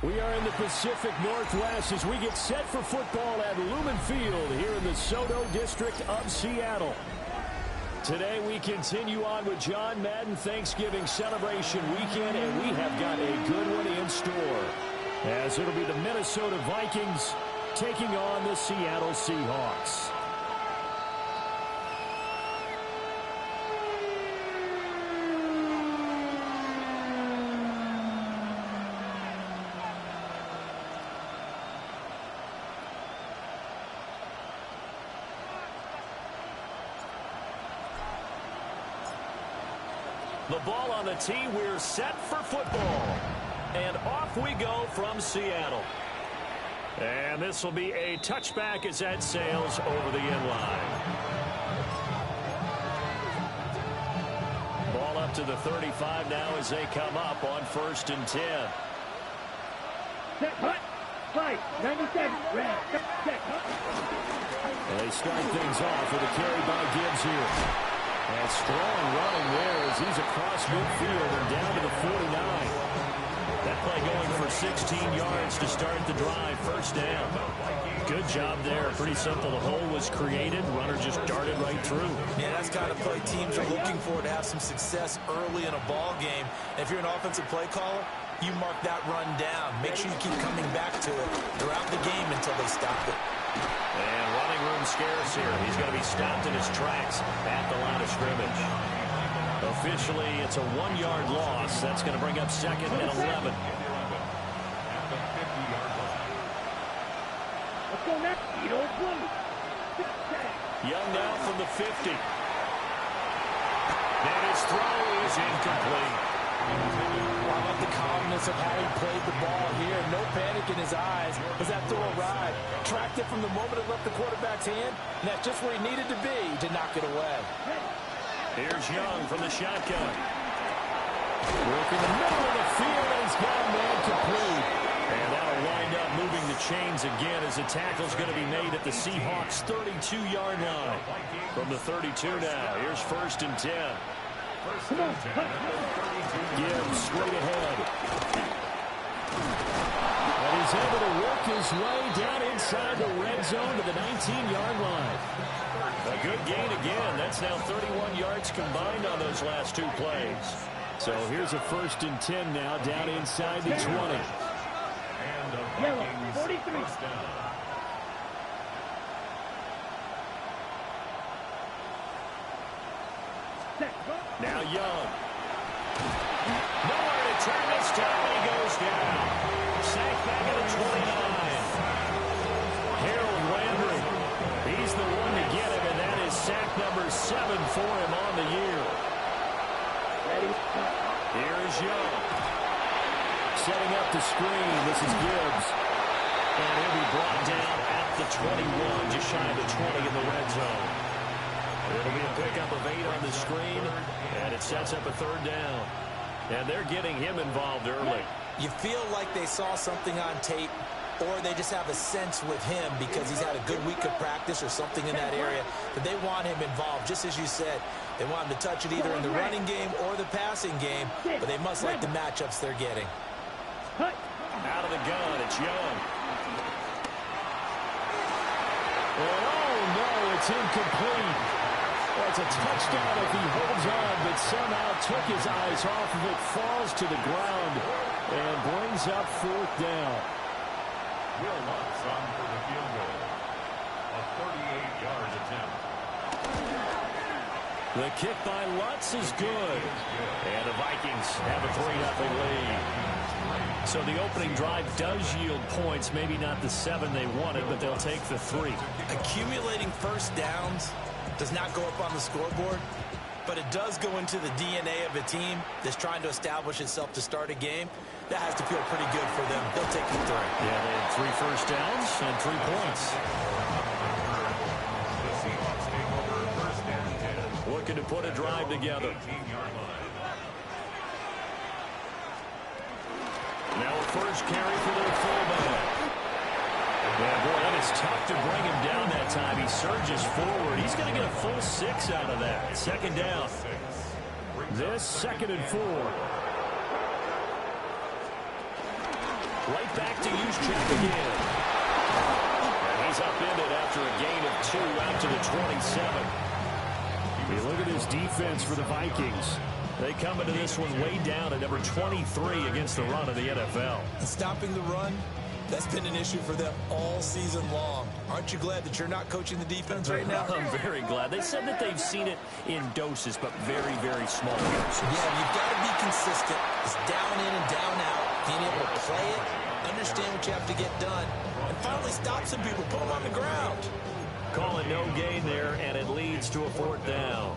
We are in the Pacific Northwest as we get set for football at Lumen Field here in the Soto District of Seattle. Today we continue on with John Madden Thanksgiving celebration weekend, and we have got a good one in store, as it'll be the Minnesota Vikings taking on the Seattle Seahawks. The ball on the tee. We're set for football. And off we go from Seattle. And this will be a touchback as that sails over the end line. Ball up to the 35 now as they come up on 1st and 10. Set, hut, fight, 97, red, set, hut. They start things off with a carry by Gibbs here. And strong running there as he's across midfield and down to the 49. That play going for 16 yards to start the drive. 1st down. Good job there. Pretty simple. The hole was created. Runner just darted right through. Yeah, that's kind of play teams are looking for to have some success early in a ball game. And if you're an offensive play caller, you mark that run down. Make sure you keep coming back to it throughout the game until they stop it. And running room scarce here. He's going to be stopped in his tracks at the line of scrimmage. Officially, it's a 1-yard loss. That's going to bring up 2nd and 11. Let's go next. Young now from the 50. And his throw is incomplete. I love the calmness of how he played the ball here. No panic in his eyes as that throw arrived. Tracked it from the moment it left the quarterback's hand, and that's just where he needed to be to knock it away. Here's Young from the shotgun. Working the middle of the field, and he's got a man complete. And that'll wind up moving the chains again as the tackle's going to be made at the Seahawks' 32-yard line. From the 32 now, here's 1st and 10. Gibbs straight ahead. And he's able to work his way down inside the red zone to the 19-yard line. A good gain again. That's now 31 yards combined on those last 2 plays. So here's a 1st and 10 now down inside the 20. Yellow, 43. Now Young. Nowhere to turn this time. He goes down. Sacked back at the 29. Harold Landry. He's the one to get him, and that is sack number 7 for him on the year. Here is Young. Setting up the screen. This is Gibbs. And he'll be brought down at the 21, just shy of the 20 in the red zone. It'll be a pickup of 8 on the screen, and it sets up a 3rd down. And they're getting him involved early. You feel like they saw something on tape, or they just have a sense with him because he's had a good week of practice or something in that area that they want him involved. Just as you said, they want him to touch it either in the running game or the passing game, but they must like the matchups they're getting. Out of the gun, it's Young. And oh no, it's incomplete. Well, it's a touchdown if he holds on, but somehow took his eyes off of it, falls to the ground, and brings up 4th down. Will Lutz on for the field goal. A 38-yard attempt. The kick by Lutz is good. And the Vikings have a 3-0 lead. So the opening drive does yield points, maybe not the 7 they wanted, but they'll take the 3. Accumulating 1st downs does not go up on the scoreboard, but it does go into the DNA of a team that's trying to establish itself to start a game. That has to feel pretty good for them. They'll take the 3. Yeah, they had 3 first downs and 3 points. The Seahawks take over 1st and 10. Looking to put a drive together. 18-yard line. Now a first carry for their fullback. Yeah, boy, that is tough to bring him down that time. He surges forward. He's going to get a full 6 out of that. 2nd down. This 2nd and 4. Right back to use check again. And he's upended after a gain of 2 out to the 27. You look at this defense for the Vikings. They come into this one way down at number 23 against the run of the NFL. And stopping the run, that's been an issue for them all season long. Aren't you glad that you're not coaching the defense right now? I'm very glad. They said that they've seen it in doses, but very, very small doses. Yeah, you've got to be consistent. It's down in and down out. Being able to play it, understand what you have to get done, and finally stop some people, put them on the ground. Call it no gain there, and it leads to a 4th down.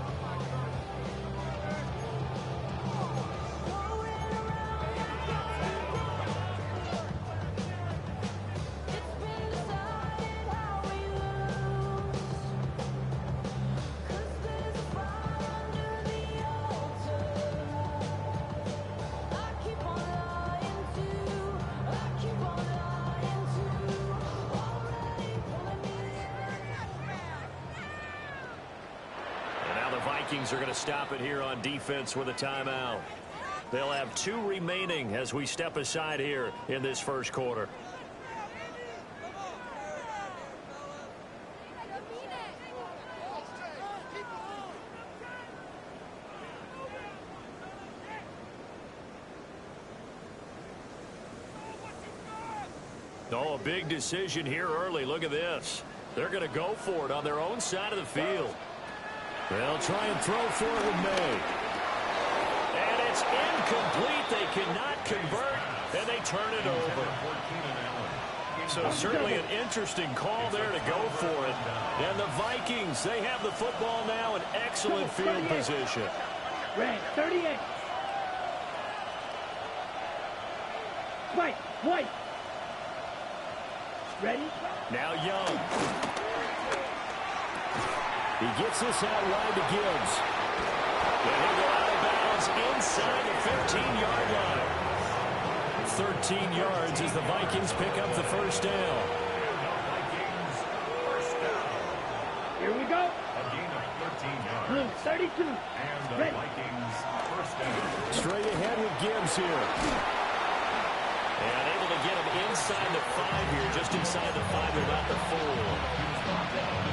Vikings are going to stop it here on defense with a timeout. They'll have 2 remaining as we step aside here in this first quarter. Oh, a big decision here early. Look at this. They're going to go for it on their own side of the field. They'll try and throw for it with May. And it's incomplete. They cannot convert, and they turn it over. So certainly an interesting call there to go for it. And the Vikings, they have the football now in excellent field position. Red, 38. White. Ready? Now Young. He gets this out wide to Gibbs. And he'll go out of bounds inside the 15-yard line. 13 yards as the Vikings pick up the first down. Here we go. A gain of 13 yards. Blue, 32. And the Ready. Vikings first down. Straight ahead with Gibbs here. And able to get him inside the 5 here, just inside the 5, about the 4.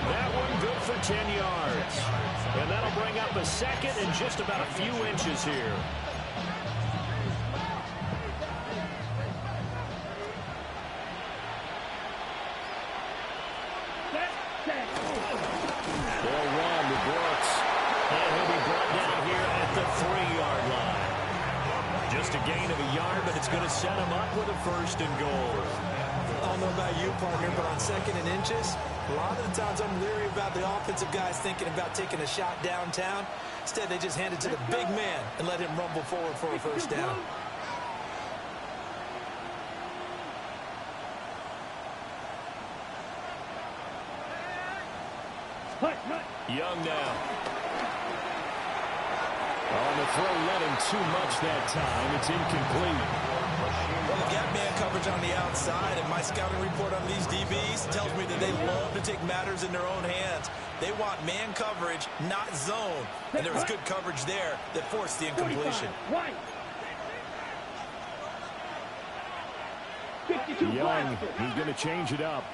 That one good for 10 yards. And that'll bring up a second and just about a few inches here. They'll run to Brooks. And he'll be brought down here at the 3-yard line. Just a gain of a yard, but it's going to set him up with a 1st and goal. I don't know about you, partner, but on 2nd and inches, a lot of the times I'm leery about the offensive guys thinking about taking a shot downtown. Instead, they just hand it to the big man and let him rumble forward for a 1st down. Young now. On the throw, letting too much that time. It's incomplete. Well, they got man coverage on the outside, and my scouting report on these DBs tells me that they love to take matters in their own hands. They want man coverage, not zone. And there was good coverage there that forced the incompletion. Young, he's going to change it up.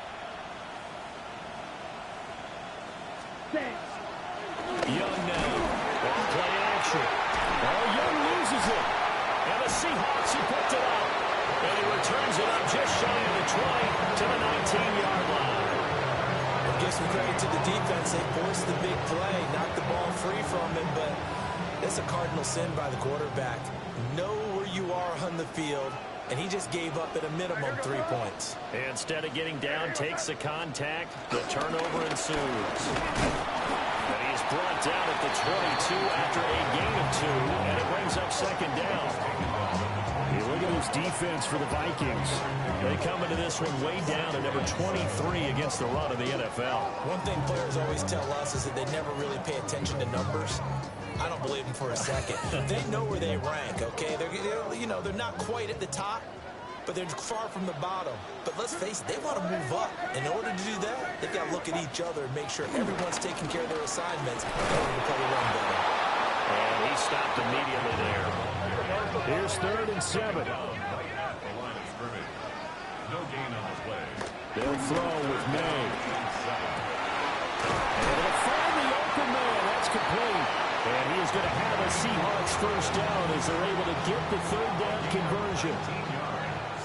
Young now. Play action. Oh, Young loses it. And the Seahawks have picked it up. And he returns it up just shy of the 20 to the 19-yard line. Well, give some credit to the defense. They forced the big play, knocked the ball free from him, but that's a cardinal sin by the quarterback. Know where you are on the field, and he just gave up at a minimum 3 points. Instead of getting down, takes the contact. The turnover ensues. And he's brought down at the 22 after a gain of 2, and it brings up 2nd down. You look at this defense for the Vikings. They come into this one way down at number 23 against the run of the NFL. One thing players always tell us is that they never really pay attention to numbers. I don't believe them for a second. They know where they rank, okay? They're not quite at the top, but they're far from the bottom. But let's face it, they want to move up. In order to do that, they've got to look at each other and make sure everyone's taking care of their assignments in order to play the run better. And he stopped immediately there. Here's 3rd and 7. They'll throw with May. And it'll find the open man. That's complete. And he is going to have a Seahawks first down as they're able to get the third down conversion. 15 yards.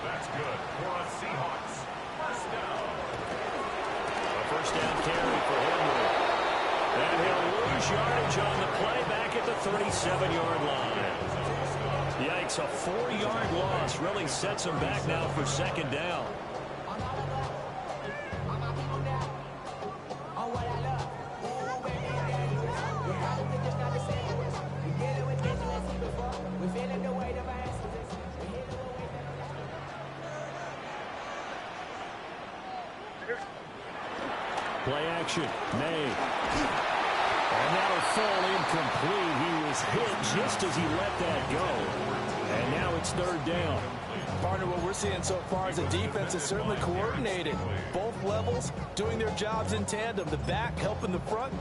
That's good for a Seahawks first down. A first down carry for Henry. And he'll lose yardage on the play back at the 37-yard line. Yikes, a 4-yard loss really sets him back now for second down. Play action, May. And that'll fall incomplete. He was hit just as he let that go. And now it's third down. Partner, what we're seeing so far is the defense is certainly coordinated. Both levels doing their jobs in tandem. The back helping the front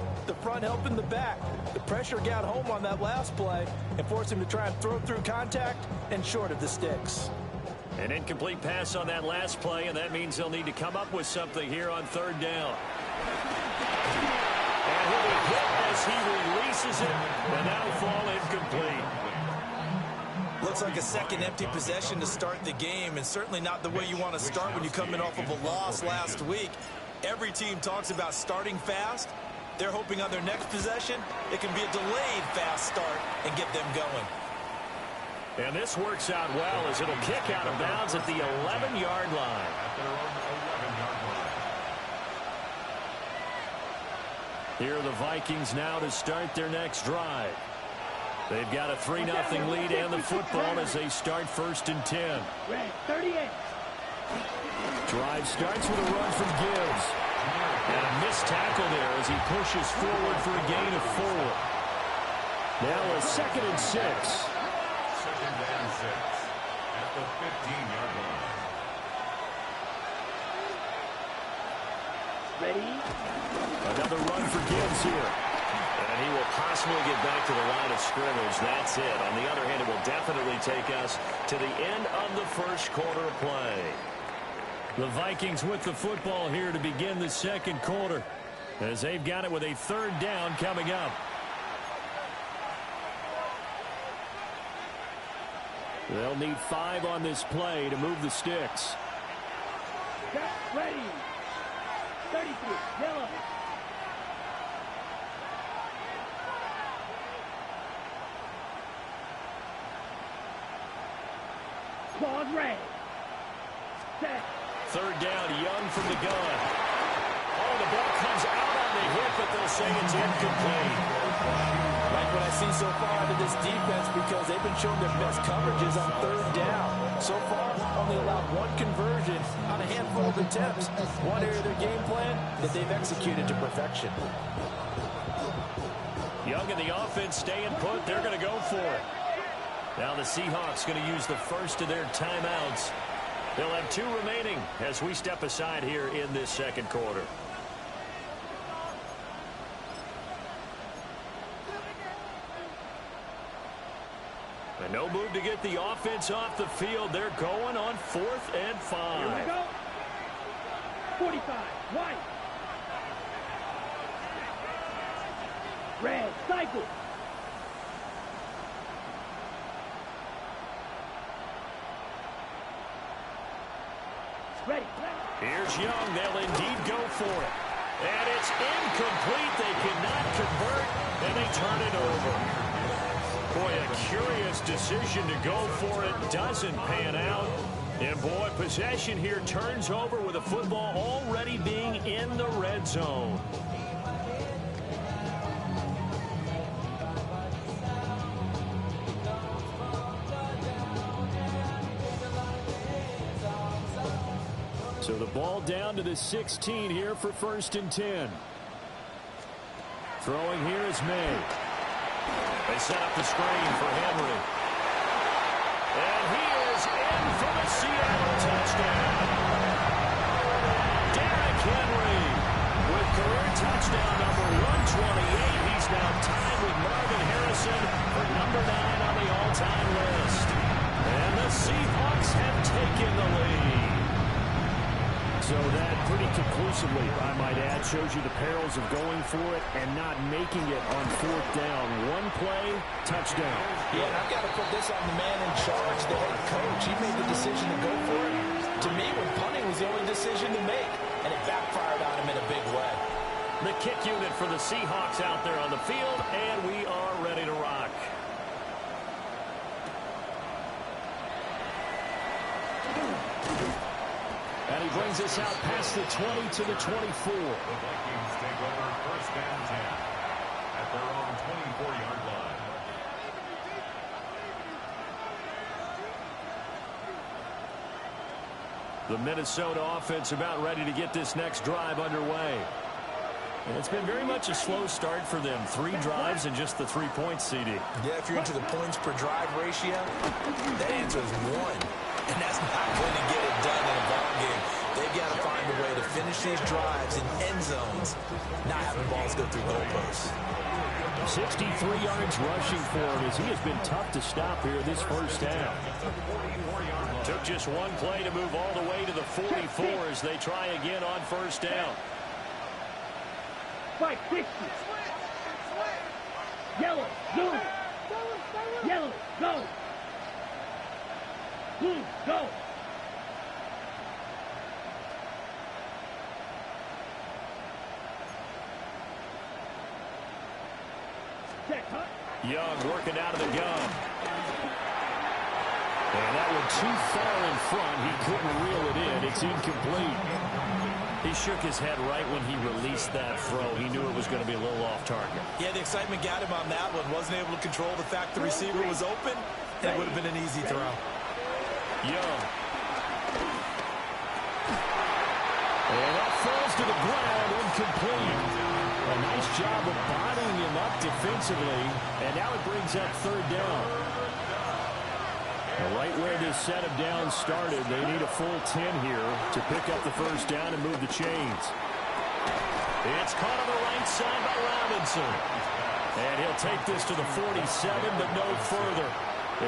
helping the back. The pressure got home on that last play and forced him to try and throw through contact and short of the sticks. An incomplete pass on that last play, and that means they'll need to come up with something here on third down. And he'll be hit as he releases it, and that'll fall incomplete. Looks like a second empty possession to start the game, and certainly not the way you want to start when you're coming off of a loss last week. Every team talks about starting fast. They're hoping on their next possession it can be a delayed fast start and get them going. And this works out well as it'll kick out of bounds at the 11-yard line. At their own 11-yard line. Here are the Vikings now to start their next drive. They've got a 3-0 lead and the football as they start first and 10. Red 38. Drive starts with a run from Gibbs. And a missed tackle there as he pushes forward for a gain of 4. Now a 2nd and 6. 2nd and 6 at the 15-yard line. Ready? Another run for Gibbs here. And he will possibly get back to the line of scrimmage. That's it. On the other hand, it will definitely take us to the end of the first quarter of play. The Vikings with the football here to begin the second quarter, as they've got it with a third down coming up. They'll need 5 on this play to move the sticks. Get ready. 33. Yellow. Claws red. Set. Third down, Young from the gun. Oh, the ball comes out on the hit, but they'll say it's incomplete. Like what I see so far out of this defense, because they've been showing their best coverages on third down. So far, only allowed 1 conversion on a handful of attempts. One area of their game plan that they've executed to perfection. Young and the offense staying put. They're going to go for it. Now the Seahawks going to use the first of their timeouts. They'll have 2 remaining as we step aside here in this second quarter. And no move to get the offense off the field. They're going on 4th and 5. Here we go. 45. White. Red. Cycle. Ready. Here's Young. They'll indeed go for it. And it's incomplete. They cannot convert, and they turn it over. Boy, a curious decision to go for it. Doesn't pan out. And, boy, possession here turns over with the football already being in the red zone. So the ball down to the 16 here for 1st and 10. Throwing here is May. They set up the screen for Henry. And he is in for the Seattle touchdown. Derrick Henry with career touchdown number 128. He's now tied with Marvin Harrison for number 9 on the all-time list. And the Seahawks have taken the lead. conclusively, I might add. Shows you the perils of going for it and not making it on fourth down. One play, touchdown. Yeah, and I've got to put this on the man in charge, the head coach. He made the decision to go for it. To me, when punting was the only decision to make, and it backfired on him in a big way. The kick unit for the Seahawks out there on the field, and we are ready to rock. And he brings us out past the 20 to the 24. The Vikings take over first and 10 at their own 24-yard line. The Minnesota offense about ready to get this next drive underway. And it's been very much a slow start for them. 3 drives and just the 3 points, CD. Yeah, if you're into the points per drive ratio, that answer is 1. And that's not going to get it done in a ball game. They've got to find a way to finish these drives in end zones, not having balls go through goalposts. 63 yards rushing for him as he has been tough to stop here this first half. Took just one play to move all the way to the 44 as they try again on first down. 560. Yellow, blue. Yellow, go. Blue, go. Check, huh? Young working out of the gun. And that one too far in front. He couldn't reel it in. It's incomplete. He shook his head right when he released that throw. He knew it was going to be a little off target. Yeah, the excitement got him on that one. Wasn't able to control the fact the receiver was open. And it would have been an easy throw. Young. And that falls to the ground, incomplete. A nice job of bodying him up defensively. And now it brings up third down. Right where this set of downs started, they need a full 10 here to pick up the first down and move the chains. It's caught on the right side by Robinson. And he'll take this to the 47, but no further,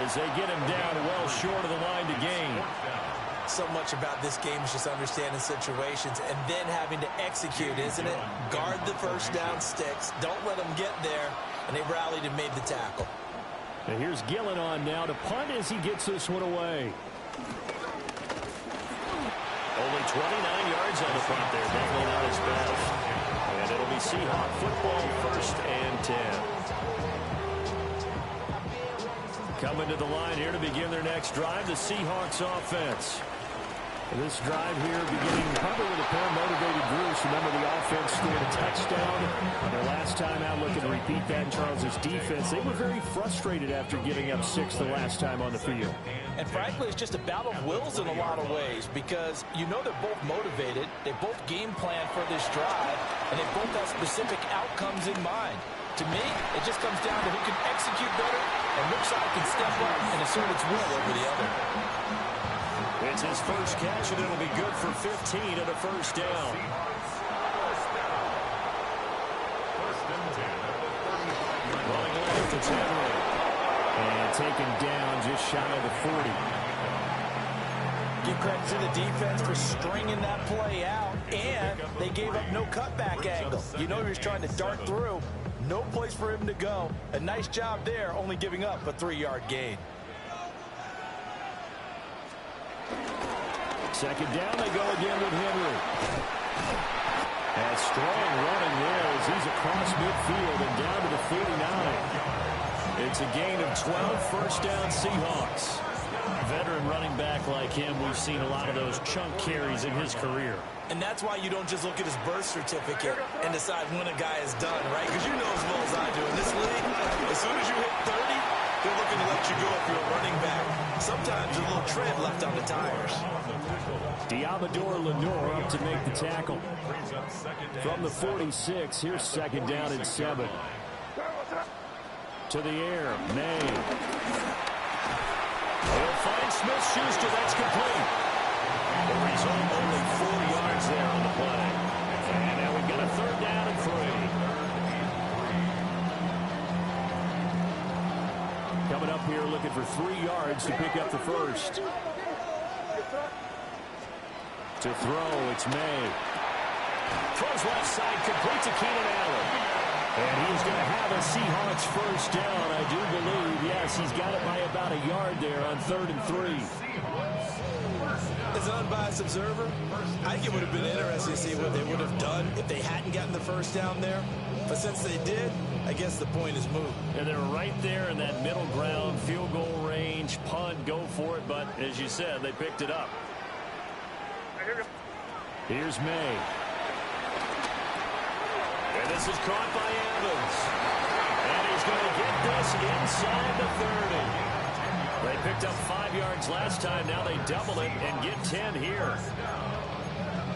as they get him down well short of the line to gain. So much about this game is just understanding situations and then having to execute, isn't it? Guard the first down sticks. Don't let them get there. And they rallied and made the tackle. And here's Gillen on now to punt as he gets this one away. Only 29 yards on the punt there. Definitely not his best. And it'll be Seahawk football, first and 10. Coming to the line here to begin their next drive, the Seahawks offense. This drive here beginning probably with a pair of motivated groups. Remember, the offense scored a touchdown. Their last time out, looking to repeat that in Charles' defense. They were very frustrated after giving up 6 the last time on the field. And frankly, it's just a battle of wills in a lot of ways because you know they're both motivated. They both game plan for this drive, and they both have specific outcomes in mind. To me, it just comes down to who can execute better and which side can step up and assert its will over the other. It's his first catch, and it'll be good for 15 and a first down. Running left, it's Henry. And taken down just shy of the 40. Give credit to the defense for stringing that play out, and they gave up no cutback angle. You know he was trying to dart through. No place for him to go. A nice job there, only giving up a 3-yard gain. Second down, they go again with Henry. And strong running there as he's across midfield and down to the 49. It's a gain of 12, first down Seahawks. Veteran running back like him, we've seen a lot of those chunk carries in his career. And that's why you don't just look at his birth certificate and decide when a guy is done, right? Because you know as well as I do, in this league, as soon as you hit 30, they're looking to let you go if you're a running back. Sometimes there's a little tread left on the tires. Diabador Lenore up to make the tackle. From the 46, here's second down and 7. To the air, May. He'll find Smith-Schuster, that's complete. The result, only 4 yards there on the play. And now we've got a third down and 3. Coming up here looking for 3 yards to pick up the first. To throw, it's May. Throws left side, complete to Keenan Allen. And he is going to have a Seahawks first down, I do believe. Yes, he's got it by about a yard there on 3rd and 3. As an unbiased observer, I think it would have been interesting to see what they would have done if they hadn't gotten the first down there. But since they did, I guess the point is moot. And they're right there in that middle ground, field goal range, punt, go for it. But as you said, they picked it up. Here's May. And this is caught by Evans. And he's going to get this inside the 30. They picked up 5 yards last time. Now they double it and get 10 here.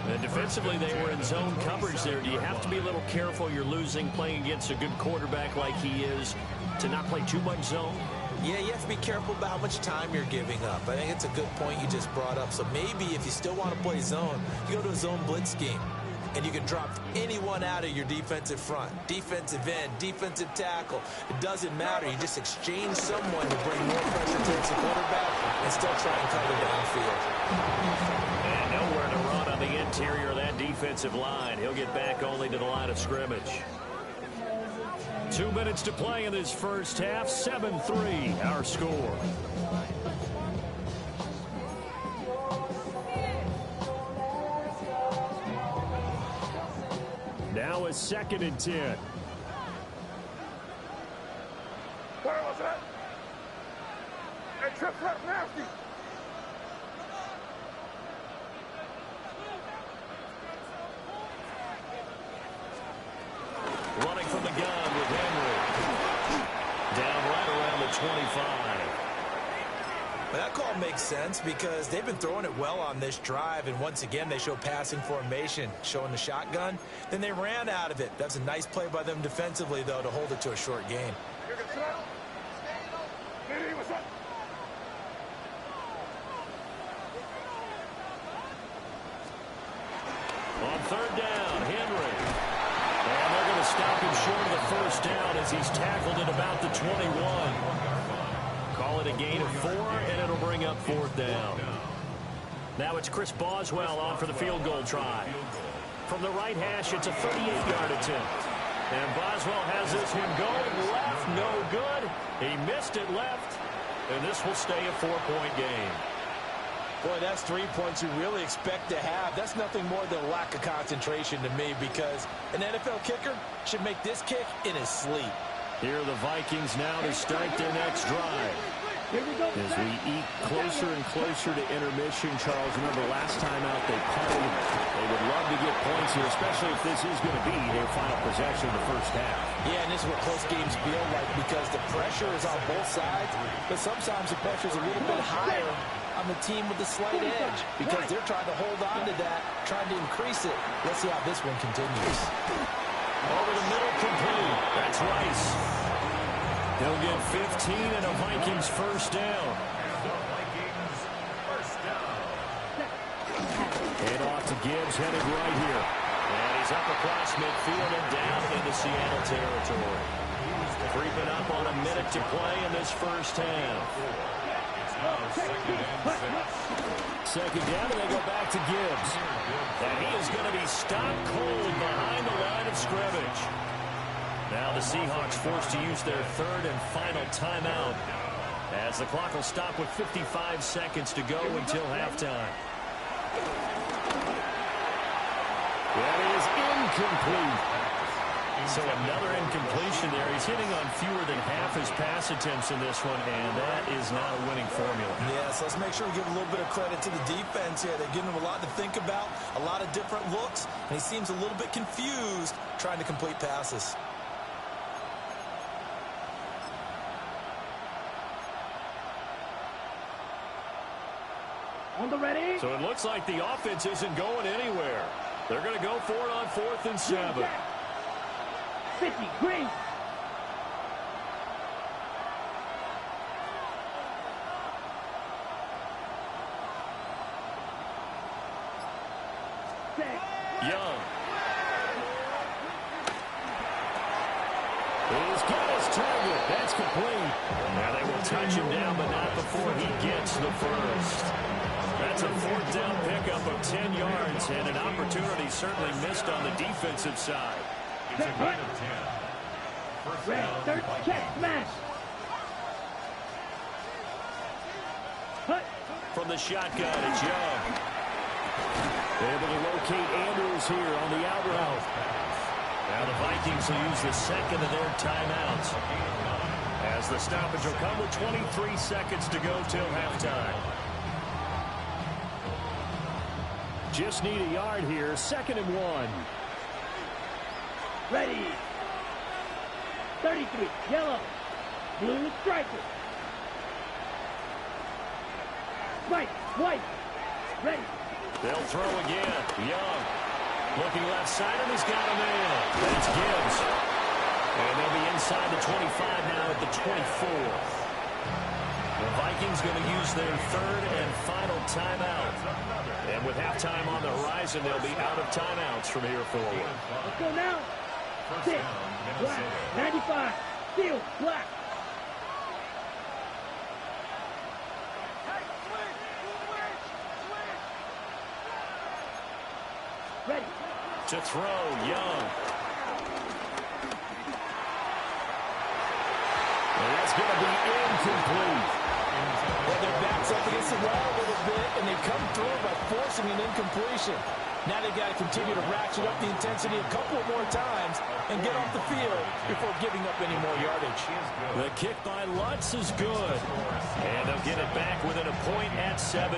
And defensively, they were in zone coverage there. Do you have to be a little careful? You're losing, playing against a good quarterback like he is, to not play too much zone? Yeah, you have to be careful about how much time you're giving up. I think it's a good point you just brought up. So maybe if you still want to play zone, you go to a zone blitz scheme. And you can drop anyone out of your defensive front. Defensive end, defensive tackle. It doesn't matter. You just exchange someone to bring more pressure towards the quarterback and still try and cover downfield. And nowhere to run on the interior of that defensive line. He'll get back only to the line of scrimmage. 2 minutes to play in this first half. 7-3 our score. Now a 2nd and 10. Where was that? Hey, trip left nasty. Running from the gun with Henry. Down right around the 25. But that call makes sense because they've been throwing it well on this drive, and once again they show passing formation, showing the shotgun. Then they ran out of it. That's a nice play by them defensively, though, to hold it to a short gain. On 3rd down, Henry. And they're going to stop him short of the first down as he's tackled at about the 21. Call it a gain of 4, and it'll bring up 4th down. Now it's Chris Boswell on for the field goal try. From the right hash, it's a 38-yard attempt. And Boswell has this one going left, no good. He missed it left, and this will stay a 4-point game. Boy, that's 3 points you really expect to have. That's nothing more than a lack of concentration to me because an NFL kicker should make this kick in his sleep. Here are the Vikings now to start their next drive. As we eat closer and closer to intermission, Charles, remember last time out they punted. They would love to get points here, especially if this is going to be their final possession of the first half. Yeah, and this is what close games feel like because the pressure is on both sides, but sometimes the pressure is a little bit higher on the team with the slight edge because they're trying to hold on to that, trying to increase it. Let's see how this one continues. Over the middle, complete. That's Rice. He'll get 15 and a Vikings first down. And off to Gibbs, headed right here. And he's up across midfield and down into Seattle territory. Creeping up on a minute to play in this first half. Second down, and they go back to Gibbs. And he is going to be stopped cold behind the line of scrimmage. Now the Seahawks forced to use their 3rd and final timeout as the clock will stop with 55 seconds to go until halftime. That is incomplete. So another incompletion there. He's hitting on fewer than half his pass attempts in this one, and that is not a winning formula. Yes, let's make sure we give a little bit of credit to the defense here. They're giving him a lot to think about, a lot of different looks, and he seems a little bit confused trying to complete passes. On the ready. So it looks like the offense isn't going anywhere. They're going to go for it on 4th and 7. 50, green. Young. He's got his target. That's complete. Now they will touch him down, but not before he gets the first. That's a fourth down pickup of 10 yards and an opportunity certainly missed on the defensive side. It's a gain of 10. First down, Third check, smash. Hut. From the shotgun, it's Young. Able to locate Andrews here on the out route. Now the Vikings will use the second of their timeouts, as the stoppage will come with 23 seconds to go till halftime. Just need a yard here, 2nd and 1. Ready. 33, yellow. Blue striker. White. Ready. They'll throw again. Young. Looking left side, and he's got a man. That's Gibbs. And they'll be inside the 25 now at the 24. The Vikings going to use their third and final timeout. And with halftime on the horizon, they'll be out of timeouts from here forward. Let's go now. 6, black, 95, steel, black. Ready. To throw, Young. And that's going to be incomplete. Well, their back's up against the wall a little bit, and they come through by forcing an incompletion. Now they've got to continue to ratchet up the intensity a couple more times and get off the field before giving up any more yardage. The kick by Lutz is good. And they'll get it back within a point at 7-6.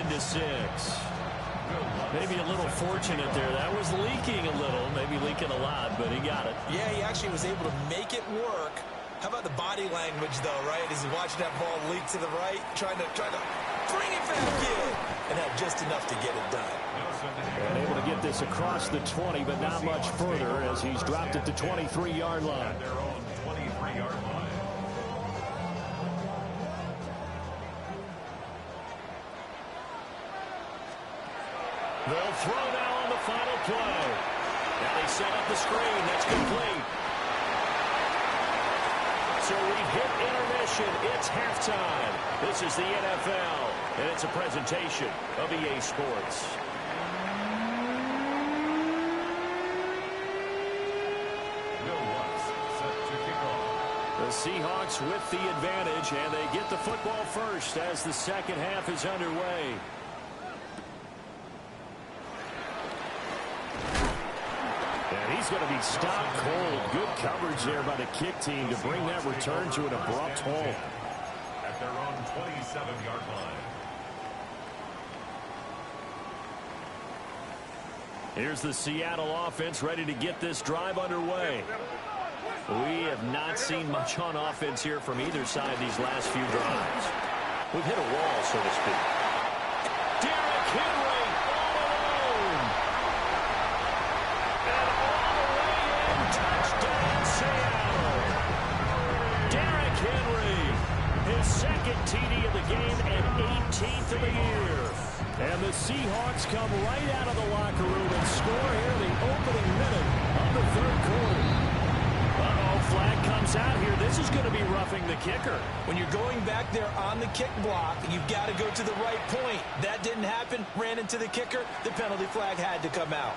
Maybe a little fortunate there. That was leaking a little, maybe leaking a lot, but he got it. Yeah, he actually was able to make it work. How about the body language, though, right? As he's watching that ball leak to the right, trying to bring it back in, and had just enough to get it done. And able to get this across the 20, but not much further as he's dropped at the 23-yard line. their own 23-yard line. They'll throw now on the final play. Now they set up the screen. That's complete. So we've hit intermission. It's halftime. This is the NFL, and it's a presentation of EA Sports. The Seahawks with the advantage, and they get the football first as the second half is underway. And he's going to be stopped cold. Good coverage there by the kick team to bring that return to an abrupt halt. At their own 27-yard line. Here's the Seattle offense ready to get this drive underway. We have not seen much on offense here from either side these last few drives. We've hit a wall, so to speak. Derrick Henry all alone. And all the way in, touchdown Seattle. Derrick Henry, his second TD of the game and 18th of the year. And the Seahawks come right out of the locker room and score here in the opening minute of the third quarter. Flag comes out here. This is going to be roughing the kicker. When you're going back there on the kick block, you've got to go to the right point. That didn't happen. Ran into the kicker. The penalty flag had to come out.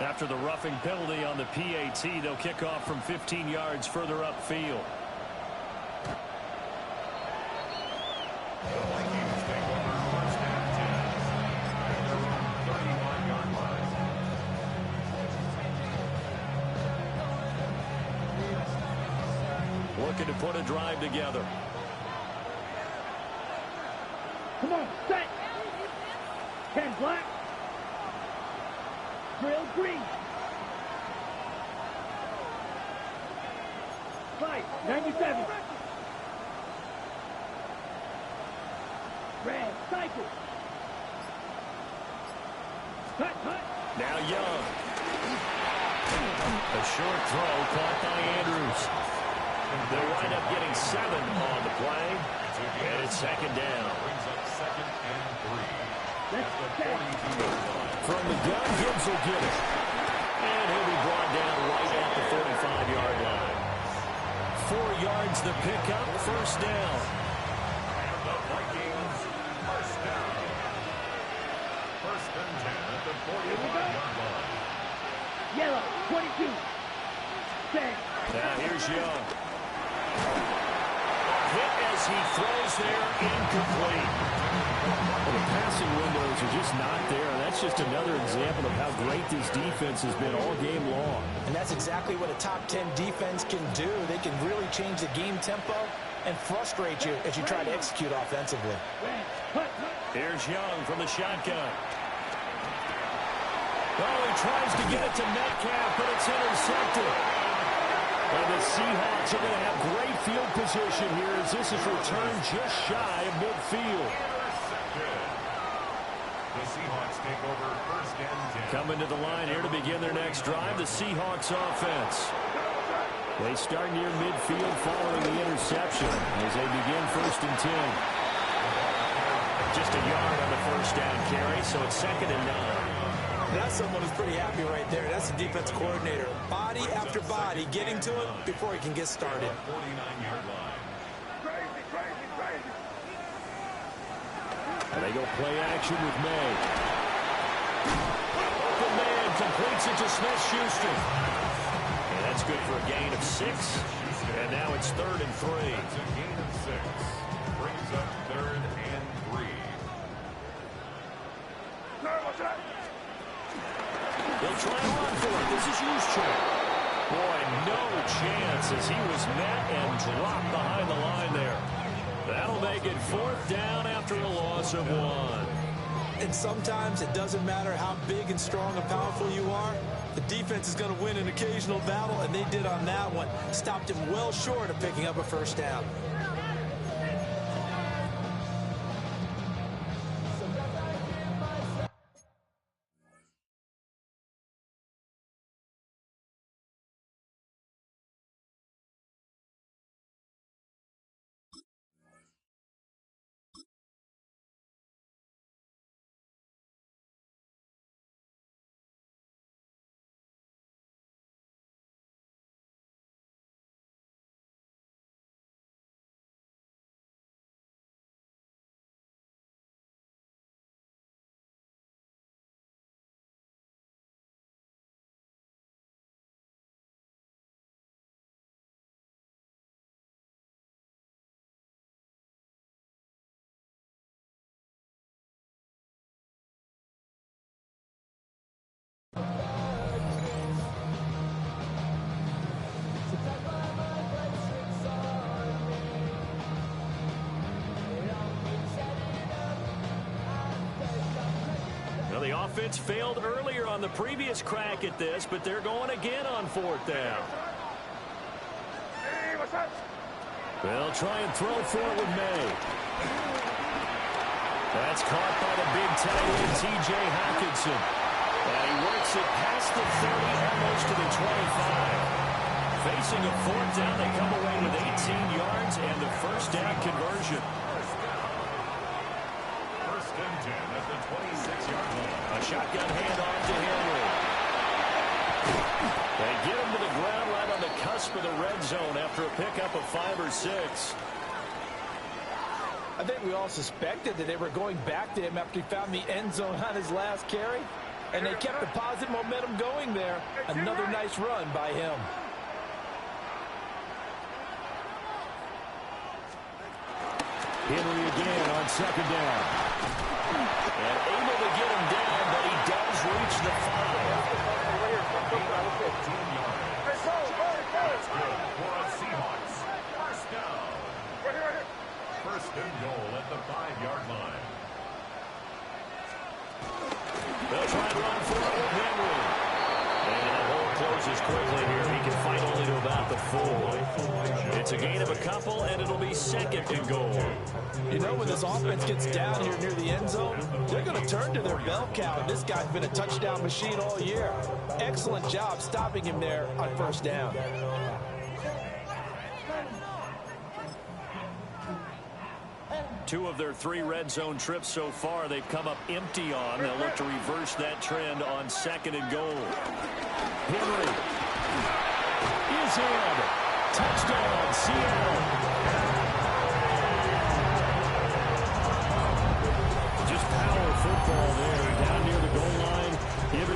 After the roughing penalty on the PAT, they'll kick off from 15 yards further upfield. The Vikings take over first half 10 at their own 31-yard line. Looking to put a drive together. Come on, set. 10 black. Drill green. 5, 97. Red, cycle. Hut. Now Young. A short throw caught by Andrews. They'll wind up getting 7 on the play. And it's second down. Brings up 2nd and 3. Let's The set. 42-yard line. From the gun, Gibbs will get it. And he'll be brought down right at the 45-yard line. 4 yards the pickup, first down. First and 10 at the 45-yard line. Yellow, 22. Set. Now here's Young. Hit as he throws there, incomplete. Well, the passing windows are just not there. That's just another example of how great this defense has been all game long. And that's exactly what a top 10 defense can do. They can really change the game tempo and frustrate you as you try to execute offensively. Here's Young from the shotgun. Oh, he tries to get it to Metcalf, but it's intercepted. And the Seahawks are going to have great field position here as this is returned just shy of midfield. The Seahawks take over first and 10. Coming to the line here to begin their next drive, the Seahawks offense. They start near midfield following the interception as they begin first and 10. Just a yard on the first down carry, so it's second and 9. That's someone who's pretty happy right there. That's the defense coordinator. Body after body, getting to it before he can get started. 49-yard line. And they go play action with May. Open man completes it to Smith-Schuster. And that's good for a gain of 6. And now it's third and 3. That's a gain of 6. Brings up third and 3. They'll try to run for it. This is Juszczyk. Boy, no chance as he was met and dropped behind the line there. That'll make it fourth down after a loss of 1. And sometimes it doesn't matter how big and strong and powerful you are. The defense is going to win an occasional battle, and they did on that one. Stopped him well short of picking up a first down. Well, the offense failed earlier on the previous crack at this, but they're going again on fourth down. They'll try and throw for it with May. That's caught by the big tight end, T.J. Hockenson. And he works it past the 30, almost to the 25. Facing a fourth down, they come away with 18 yards and the first down conversion. First and 10 at the 26-yard line. A shotgun handoff to Henry. They get him to the ground right on the cusp of the red zone after a pickup of 5 or 6. I think we all suspected that they were going back to him after he found the end zone on his last carry. And they kept the positive momentum going there. Another nice run by him. Henry again on second down. And able to get him down, but he does reach the 5. That's good for a Seahawks. First down. First and goal at the 5-yard line. They'll try and run for it with Henry. And that hole closes quickly here. He can fight only to about the 4. It's a gain of a couple, and it'll be second and goal. You know, when this offense gets down here near the end zone, they're going to turn to their bell cow. And this guy's been a touchdown machine all year. Excellent job stopping him there on first down. Two of their 3 red zone trips so far they've come up empty on. They'll look to reverse that trend on second and goal. Henry is in. Touchdown, Seattle. Just power football there down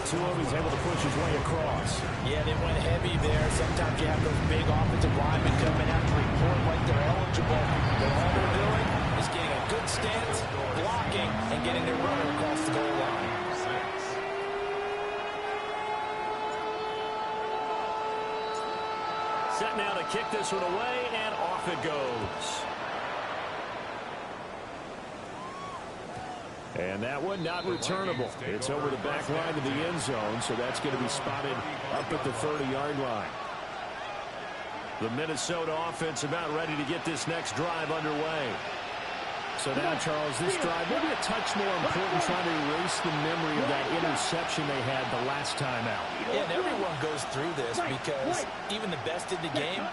it to him. He's able to push his way across. Yeah, they went heavy there. Sometimes you have those big offensive linemen coming out to report like they're eligible. But all they're doing is getting a good stance, blocking, and getting their runner across the goal line. Set now to kick this one away, and off it goes. And that one not returnable. It's over the back line of the end zone, so that's going to be spotted up at the 30-yard line. The Minnesota offense about ready to get this next drive underway. So now, Charles, this drive maybe a touch more important, trying to erase the memory of that interception they had the last time out. Yeah, and everyone goes through this because even the best in the game,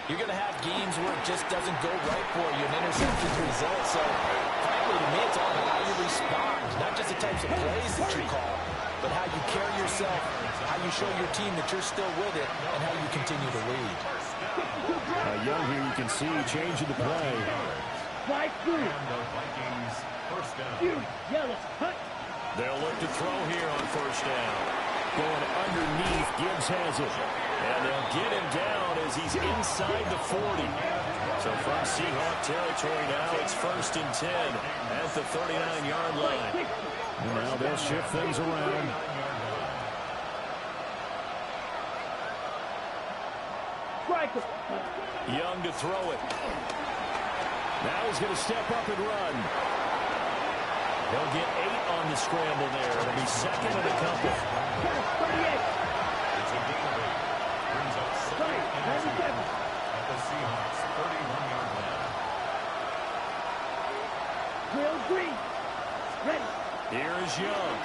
you're going to have games where it just doesn't go right for you, and interceptions result. So, frankly, to me, it's all about how you respond, not just the types of plays that you call, but how you carry yourself, how you show your team that you're still with it, and how you continue to lead. Young here, you can see changing the play. Fly through. Yellow. Hut. They'll look to throw here on first down. Going underneath, Gibbs has it. And they'll get him down as he's inside the 40. So from Seahawk territory now, it's 1st and 10 at the 39-yard line. And now they'll shift things around. Young to throw it. Now he's going to step up and run. He'll get 8 on the scramble there. It'll be 2nd and a couple. It's a gain of 8. Brings up 2nd and 10 at the Seahawks 31-yard line. Will Green. Ready. Here is Young.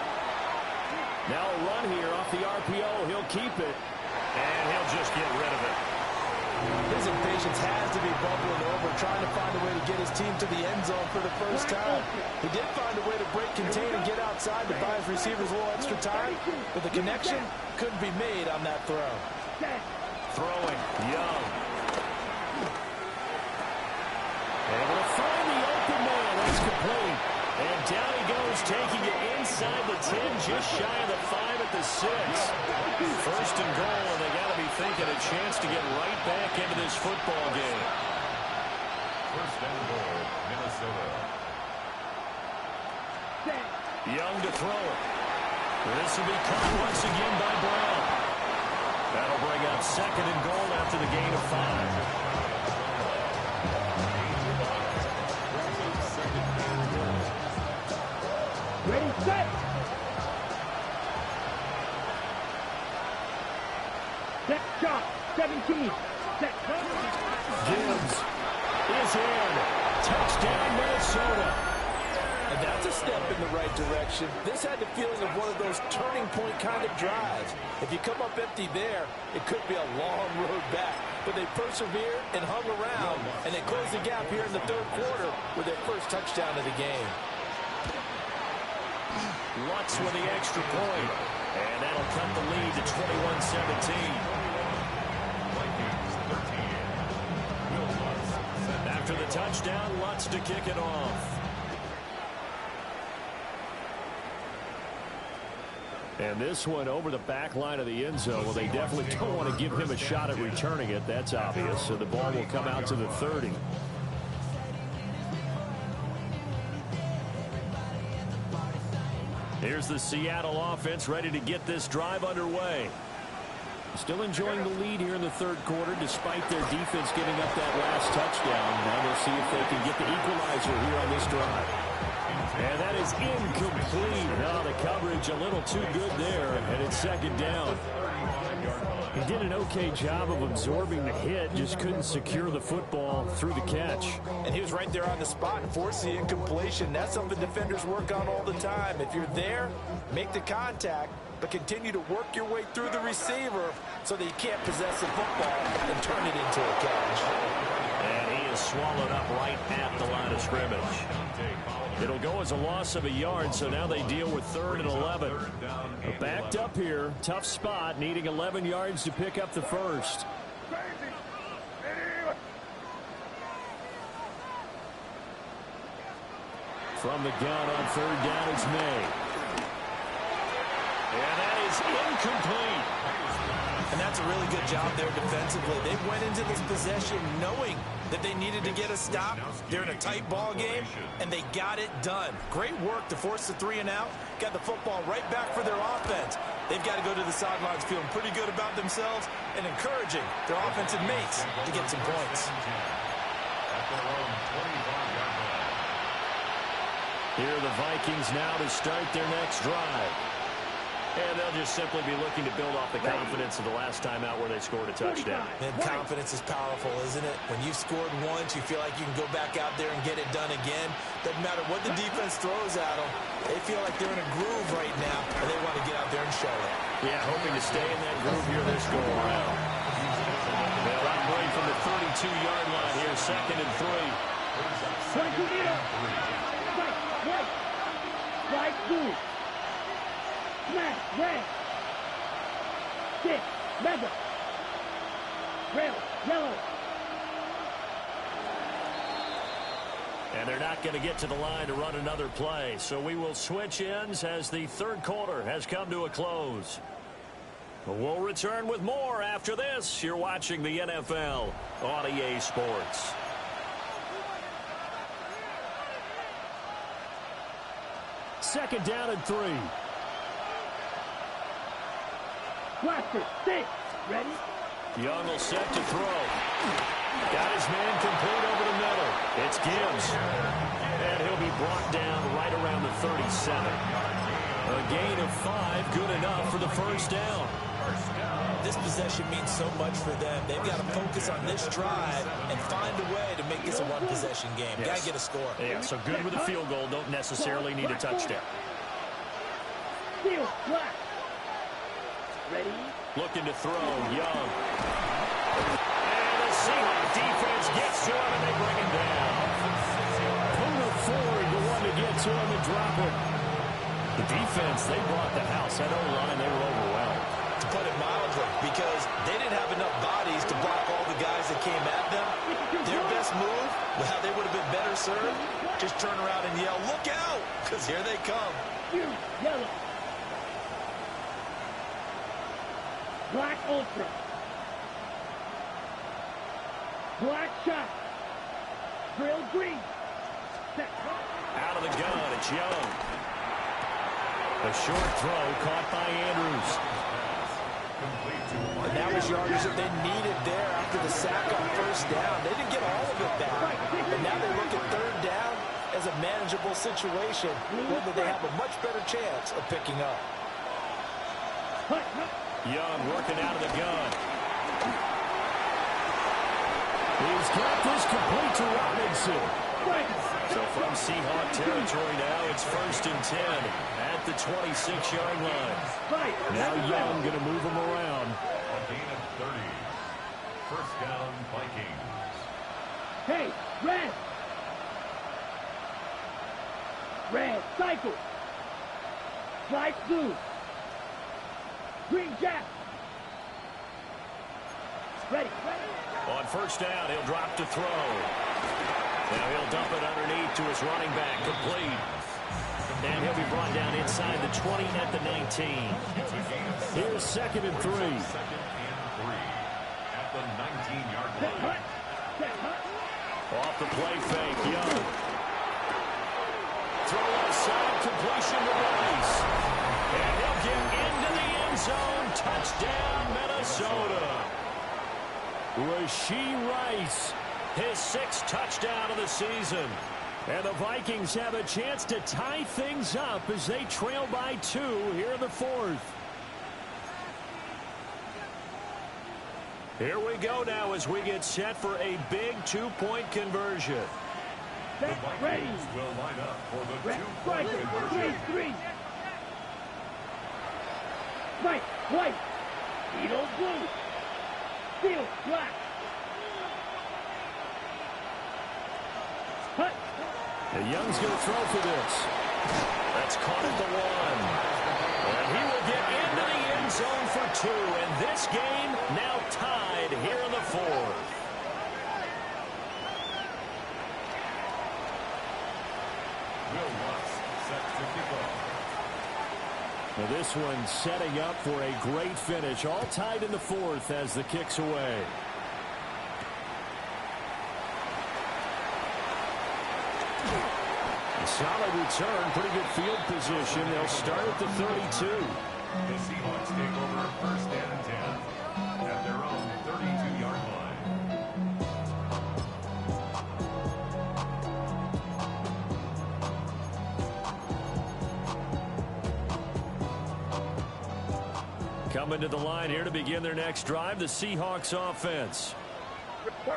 Now a run here off the RPO. He'll keep it. And he'll just get rid of it. His impatience has to be bubbling over, trying to find a way to get his team to the end zone for the first time. He did find a way to break, contain, and get outside to buy his receivers a little extra time, but the connection couldn't be made on that throw. Throwing, Young. Able to find the open man. That's complete. And down he goes, taking it inside the 10, just shy of the 5 at the 6. 1st and goal, and they got to be thinking a chance to get right back into this football game. 1st and goal, Minnesota. Young to throw it. This will be caught once again by Brown. That'll bring up 2nd and goal after the gain of 5. Ready, set. Set shot. 17. Set. Gibbs is in. Touchdown, Minnesota. And that's a step in the right direction. This had the feeling of one of those turning point kind of drives. If you come up empty there, it could be a long road back. But they persevered and hung around, and they closed the gap here in the 3rd quarter with their first touchdown of the game. Lutz with the extra point. And that'll cut the lead to 21-17. After the touchdown, Lutz to kick it off. And this one over the back line of the end zone. Well, they definitely don't want to give him a shot at returning it. That's obvious. So the ball will come out to the 30. Here's the Seattle offense ready to get this drive underway. Still enjoying the lead here in the 3rd quarter despite their defense giving up that last touchdown. Now we'll see if they can get the equalizer here on this drive. And that is incomplete. Now the coverage a little too good there, and it's 2nd down. He did an okay job of absorbing the hit, just couldn't secure the football through the catch. And he was right there on the spot and forced the incompletion. That's something defenders work on all the time. If you're there, make the contact, but continue to work your way through the receiver so that you can't possess the football and turn it into a catch. And he is swallowed up right at the line of scrimmage. It'll go as a loss of a yard, so now they deal with 3rd and 11. Backed up here, tough spot, needing 11 yards to pick up the first. From the gun on 3rd down, it's May. And that is incomplete. And that's a really good job there defensively. They went into this possession knowing that they needed to get a stop. They're in a tight ball game, and they got it done. Great work to force the 3 and out. Got the football right back for their offense. They've got to go to the sidelines feeling pretty good about themselves and encouraging their offensive mates to get some points. Here are the Vikings now to start their next drive. And they'll just simply be looking to build off the confidence of the last time out where they scored a touchdown. Man, confidence is powerful, isn't it? When you've scored once, you feel like you can go back out there and get it done again. Doesn't matter what the defense throws at them. They feel like they're in a groove right now, and they want to get out there and show it. Yeah, hoping to stay in that groove here this go-around. They'll operate from the 32-yard line here, 2nd and 3. Smash, red. 6, mega. Red, yellow. And they're not going to get to the line to run another play. So we will switch ends as the third quarter has come to a close. We'll return with more after this. You're watching the NFL on EA Sports. Second down and 3. Blaster, 6, ready? Young will set to throw. Got his man complete over the middle. It's Gibbs. And he'll be brought down right around the 37. A gain of 5, good enough for the first down. This possession means so much for them. They've got to focus on this drive and find a way to make this a one-possession game. Yes. Got to get a score. Yeah, so good with a field goal. Don't necessarily need a touchdown. Steal, black. Ready? Looking to throw, Young. And the Seahawks defense gets to him, and they bring him down. Puna Ford, the one to get to him and drop it. The defense, they brought the house. That O-line, they were overwhelmed. To put it mildly, because they didn't have enough bodies to block all the guys that came at them. Their best move, well, they would have been better served. Just turn around and yell, look out, because here they come. Yellow. Black ultra. Black shot. Drill green. Set. Out of the gun, it's Young. A short throw caught by Andrews. And that was yardage that they needed there after the sack on first down. They didn't get all of it back. But now they look at third down as a manageable situation, one that they have a much better chance of picking up. Young working out of the gun. He's got this complete to Robinson. So from Seahawk territory now, it's 1st and 10 at the 26-yard line. Now Young going to move him around. A gain of 30. First down, Vikings. Hey, red. Red, cycle. Light blue. Green jack. Ready. On first down, he'll drop to throw. Now he'll dump it underneath to his running back, complete. And he'll be brought down inside the 20 at the 19. Here's 2nd and 3. 2nd and 3 at the 19-yard line. Off the play fake, Young. Throw outside, completion to Rice. And he'll get into the end zone. Touchdown, Minnesota. Rashee Rice, his 6th touchdown of the season. And the Vikings have a chance to tie things up as they trail by 2 here in the 4th. Here we go now as we get set for a big 2-point conversion. The Vikings will line up for the 2-point conversion. 3. Right, white. Beetle blue. Steel black. Hut. And Young's going to throw for this. That's caught at the 1. And he will get into the end zone for 2. And this game now tied here in the 4th. Will Lutz set to kick off. Well, this one setting up for a great finish. All tied in the fourth as the kick's away. A solid return. Pretty good field position. They'll start at the 32. The Seahawks take over first and 10 at their own 32-yard line. Coming to the line here to begin their next drive, the Seahawks offense.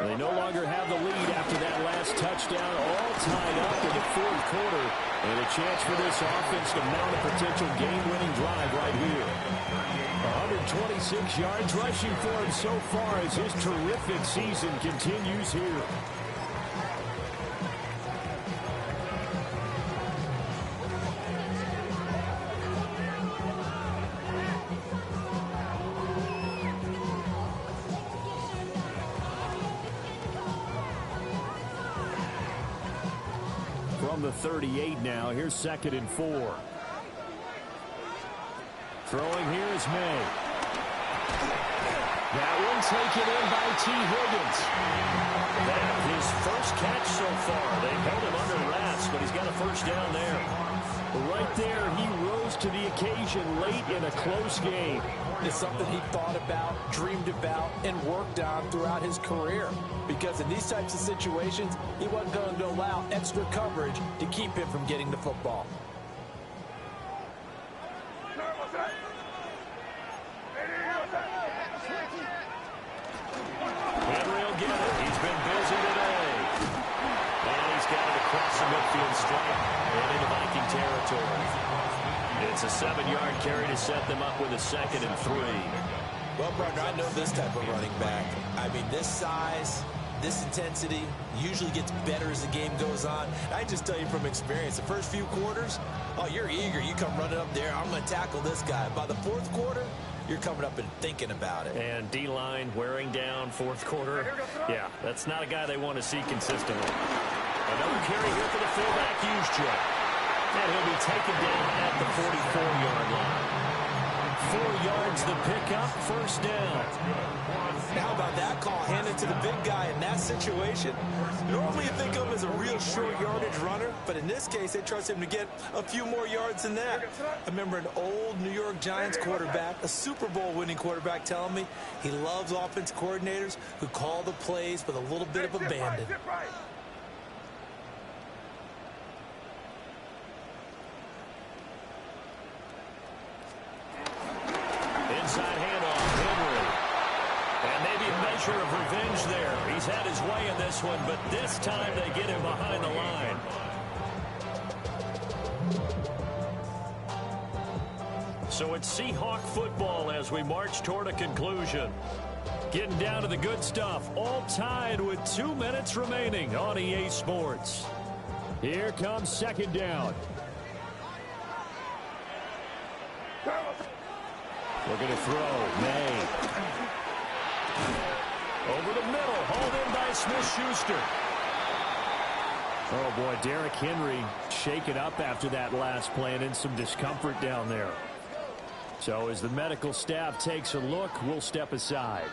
They no longer have the lead after that last touchdown, all tied up in the fourth quarter. And a chance for this offense to mount a potential game-winning drive right here. 126 yards rushing for him so far as his terrific season continues here. From the 38 now, here's 2nd and 4. Throwing here is May. That one taken in by T. Higgins. That his first catch so far. They've held him under wraps, but he's got a first down there. Right there, he rose to the occasion late in a close game. It's something he thought about, dreamed about, and worked on throughout his career. Because in these types of situations, he wasn't going to allow extra coverage to keep him from getting the football. Henry will get it. He's been busy today. And he's got it across the midfield stripe and into Viking territory. It's a 7-yard carry to set them up with a 2nd and 3. Well, partner, I know this type of running back. I mean, this size, this intensity usually gets better as the game goes on. I just tell you from experience, the first few quarters, oh, you're eager. You come running up there, I'm going to tackle this guy. By the fourth quarter, you're coming up and thinking about it. And D-line wearing down fourth quarter. Yeah, that's not a guy they want to see consistently. Another carry here for the fullback, Juszczyk. And he'll be taken down at the 44-yard line. 4 yards the pickup, first down. How about that call handed to the big guy in that situation? Normally you think of him as a real short yardage runner, but in this case they trust him to get a few more yards than that. I remember an old New York Giants quarterback, a Super Bowl winning quarterback, telling me he loves offense coordinators who call the plays with a little bit of abandon. Inside handoff, Henry. And maybe a measure of revenge there. He's had his way in this one, but this time they get him behind the line. So it's Seahawk football as we march toward a conclusion. Getting down to the good stuff, all tied with 2 minutes remaining on EA Sports. Here comes 2nd down. Looking to throw. May. Over the middle. Hauled in by Smith-Schuster. Oh, boy. Derrick Henry shaken up after that last play and in some discomfort down there. So as the medical staff takes a look, we'll step aside.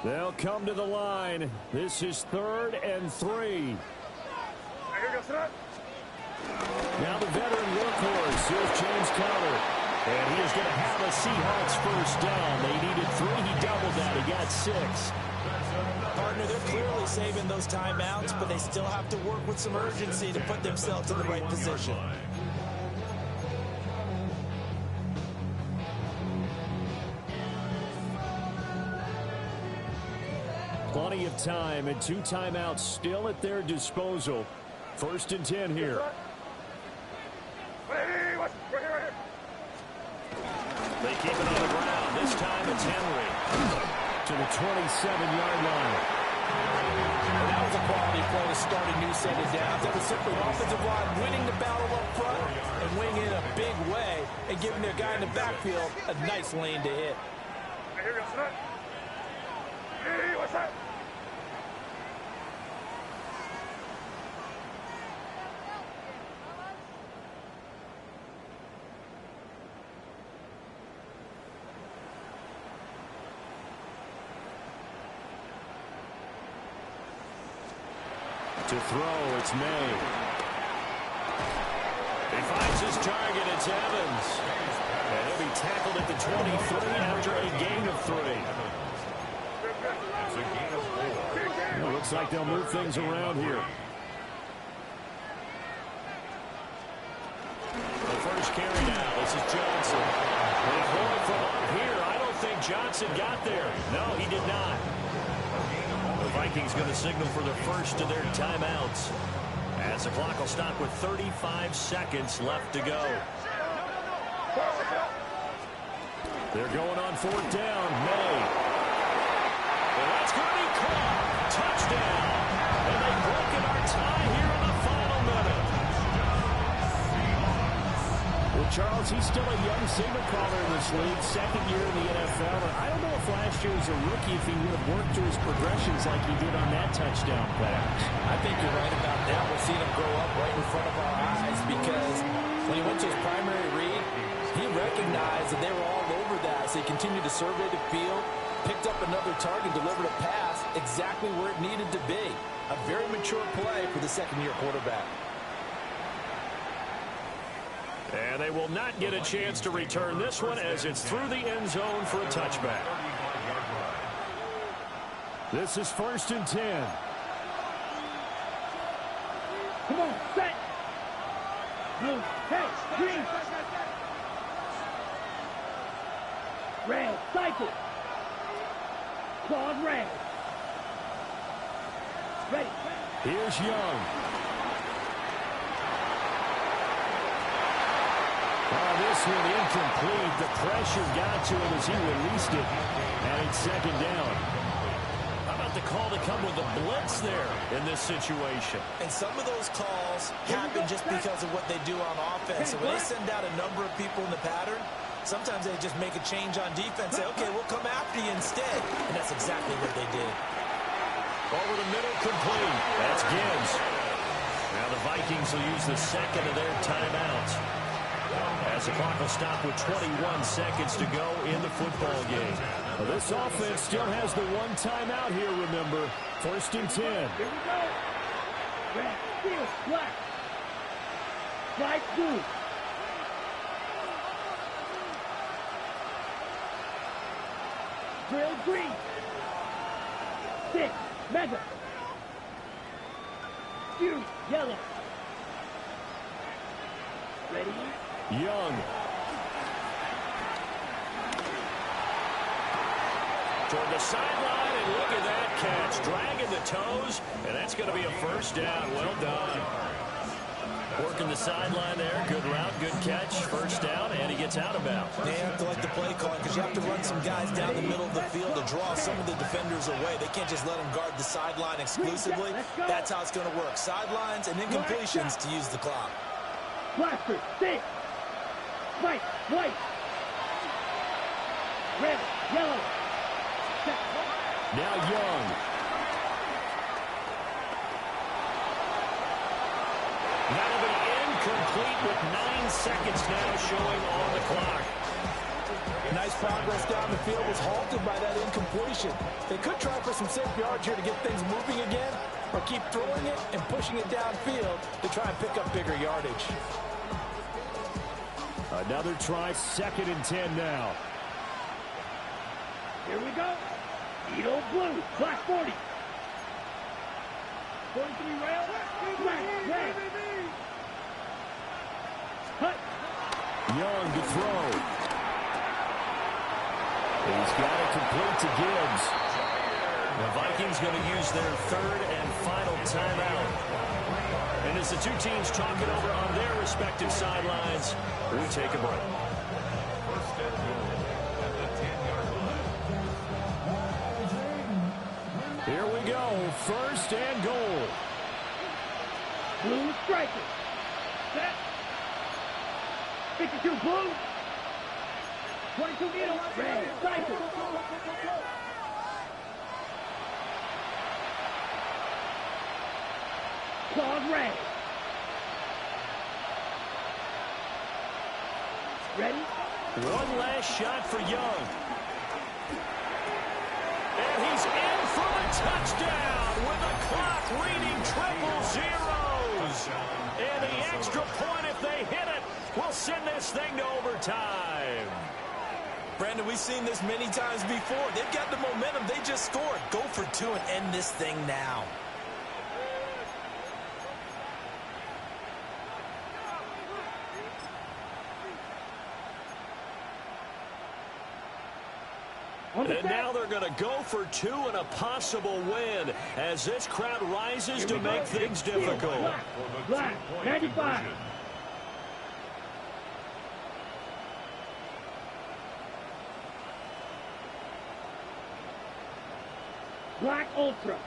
They'll come to the line. This is 3rd and 3. Now the veteran workhorse, here's James Conner. And he is going to have a Seahawks first down. They needed 3. He doubled that. He got 6. Partner, they're clearly saving those timeouts, but they still have to work with some urgency to put themselves in the right position. Plenty of time and 2 timeouts still at their disposal. 1st and 10 here. They keep it on the ground. This time it's Henry to the 27-yard line. Well, that was a quality play to start a new set of downs. That was simply offensive line winning the battle up front and winning in a big way and giving their guy in the backfield a nice lane to hit. To throw, it's May. He finds his target, it's Evans. And he'll be tackled at the 23 after a gain of 3. It's a gain of 4. Well, looks like they'll move things around here. The first carry now, this is Johnson. And going from up here, I don't think Johnson got there. No, he did not. The Vikings going to signal for their first of their timeouts, as the clock will stop with 35 seconds left to go. They're going on 4th down. May. And that's going to be caught. Touchdown. And they've broken our tie here in the final minute. Well, Charles, he's still a young signal caller in this league, 2nd year in the NFL. And I don't know if last year was a rookie if he would have worked through his progressions like he did on that touchdown pass. I think you're right about that. We're seeing him grow up right in front of our eyes, because when he went to his primary read, he recognized that they were all over that. So he continued to survey the field, picked up another target, delivered a pass exactly where it needed to be. A very mature play for the 2nd-year quarterback. And they will not get a chance to return this one, as it's through the end zone for a touchback. This is 1st and 10. Come on, set. Blue, hey, green. Red, cycle. Claude red. Ready. Here's Young. This one incomplete. The pressure got to him as he released it. And it's 2nd down. How about the call to come with a blitz there in this situation? And some of those calls happen just because of what they do on offense. So when they send out a number of people in the pattern, sometimes they just make a change on defense. Say, okay, we'll come after you instead. And that's exactly what they did. Over the middle, complete. That's Gibbs. Now the Vikings will use the 2nd of their timeouts, as the clock will stop with 21 seconds to go in the football game. Well, this offense still has the one timeout here, remember. 1st and 10. Here we go. Red, steel, black. White, blue. Drill, green. 6, mega. Fury, yellow. Ready? Young. Toward the sideline, and look at that catch. Dragging the toes, and that's going to be a 1st down. Well done. Working the sideline there. Good route, good catch. 1st down, and he gets out of bounds. They have to like the play calling, because you have to run some guys down the middle of the field to draw some of the defenders away. They can't just let them guard the sideline exclusively. That's how it's going to work. Sidelines and incompletions to use the clock. Blaster, 6. White, white. Red, yellow. Now Young. That'll be incomplete with 9 seconds now showing on the clock. Nice progress down the field was halted by that incompletion. They could try for some safe yards here to get things moving again, or keep throwing it and pushing it downfield to try and pick up bigger yardage. Another try, 2nd and 10 now. Here we go. Edo blue, black 40. 43 rail, black, red. Hut. Young to throw. He's got it complete to Gibbs. The Vikings going to use their 3rd and final timeout. And as the two teams talk it over on their respective sidelines, we take a break. 1st and goal at the 10-yard line. Here we go. 1st and goal. Blue striker. Set. 52 blue. 22 needle. Red striker. Claude red. Ready? One last shot for Young. And he's in for the touchdown with the clock reading triple zeros. And the extra point, if they hit it, will send this thing to overtime. Brandon, we've seen this many times before. They've got the momentum. They just scored. Go for two and end this thing now. And now they're going to go for two and a possible win as this crowd rises to make things difficult. Black, 95. Black Ultra.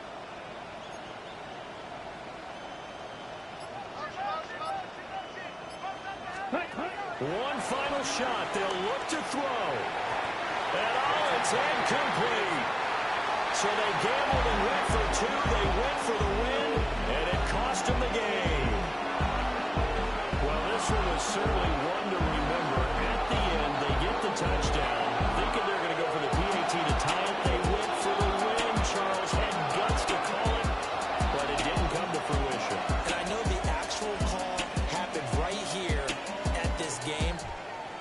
One final shot. They'll look to throw. And it's incomplete. So they gambled and went for two. They went for the win, and it cost them the game. Well, this one was certainly one to remember. At the end, they get the touchdown. Thinking they're going to go for the PAT to tie it. They went for the win. Charles had guts to call it, but it didn't come to fruition. And I know the actual call happened right here at this game,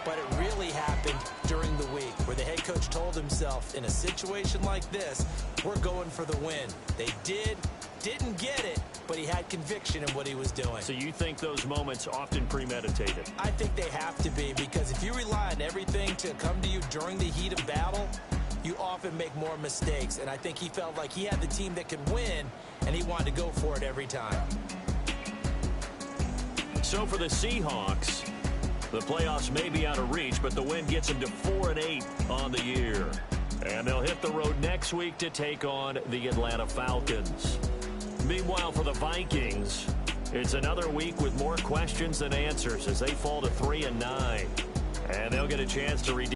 but it really happened during the week where the head coach told himself, in a situation like this, we're going for the win. They didn't get it, but he had conviction in what he was doing. So you think those moments often premeditated? I think they have to be, because if you rely on everything to come to you during the heat of battle, you often make more mistakes. And I think he felt like he had the team that could win, and he wanted to go for it every time. So for the Seahawks, the playoffs may be out of reach, but the win gets them to 4-8 on the year. And they'll hit the road next week to take on the Atlanta Falcons. Meanwhile, for the Vikings, it's another week with more questions than answers as they fall to 3-9. And they'll get a chance to redeem.